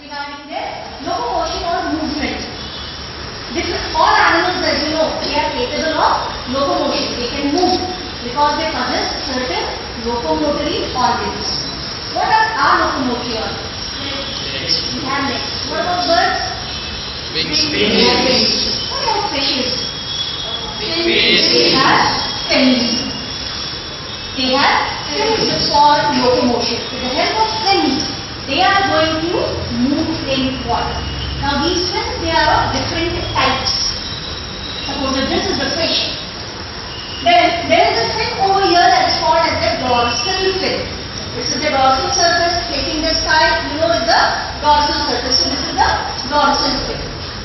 regarding their locomotion or movement. This all animals, as you know, they are capable of locomotion. They can move because they possess certain locomotory organs. What are our locomotory organs? We have legs. What about birds? Wings. What about fishes? They have fins. They have fins for locomotion. With the help of fins, they are going to move in water. Now these fins, they are of different types. Suppose that this is the fish. Then there is a fin over here that is called as the dorsal fin. This is the dorsal surface facing the sky. You know is the dorsal surface. So this is the dorsal fin.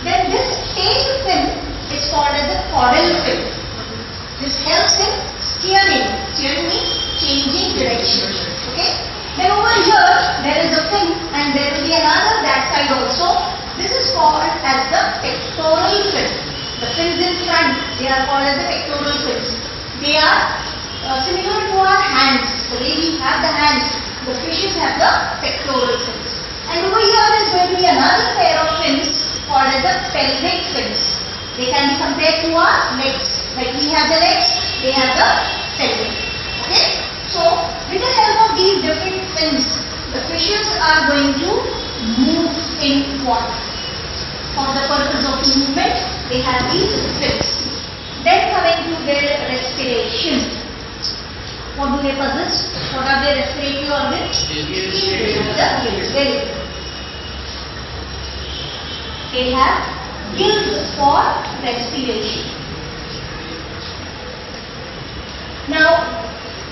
Then this tail fin is called as the caudal fin. This helps in steering. Steering means changing direction. Okay. Then over here there is a fin and there will be another that side also. This is called as the pectoral fin. The fins in front, they are called as the pectoral fins. They are similar to our hands. The way we have the hands, the fishes have the pectoral fins. And over here is going to be another pair of fins called as the pelvic fins. They can be compared to our legs. Like we have the legs, they have the pelvic. Okay? So, with the help of these different fins, the fishes are going to move in water. For the purpose of movement, they have these fins. Then coming to their respiration. What do they possess? What are their respiratory organs? The gills. They have gills for respiration. Now,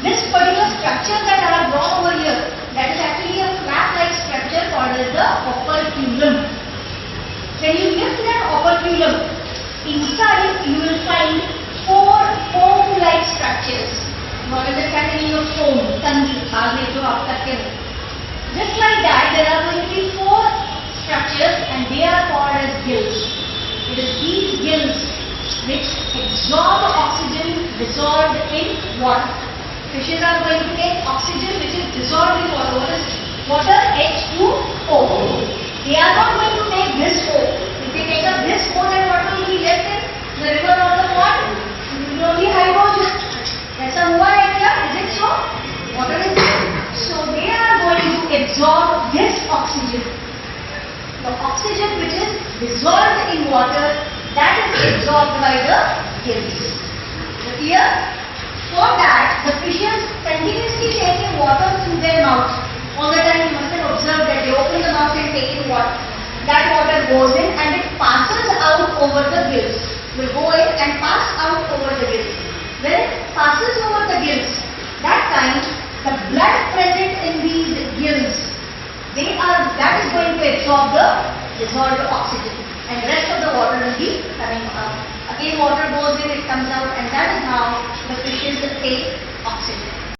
this particular structure that I have drawn over here, that is actually a flap-like structure called as the operculum. When you lift that operculum, inside you will find four foam-like structures. What is the meaning of foam? Just like that, there are going to be four structures and they are called as gills. It is these gills which absorb oxygen dissolved in water. Fishes are going to take oxygen which is dissolved in water. What is water? H2O. They are not going to take this O. If they take up this O, then what will be left in the river or the pond? It will only hydrogen. ऐसा हुआ है क्या? Is it so? Water is there. So they are going to absorb this oxygen. The oxygen which is dissolved in water, that is absorbed by the gills. Clear? For that, the fishes continuously take in water through their mouth. All the time you must have observed that they open the mouth and take in water. That water goes in and it passes out over the gills. Will go in and pass out over the gills. When it passes over the gills, that time the blood present in these gills, that is going to absorb the dissolved oxygen. And the rest of the water will be coming out. Again water goes in, it comes out, and that is how the fishes take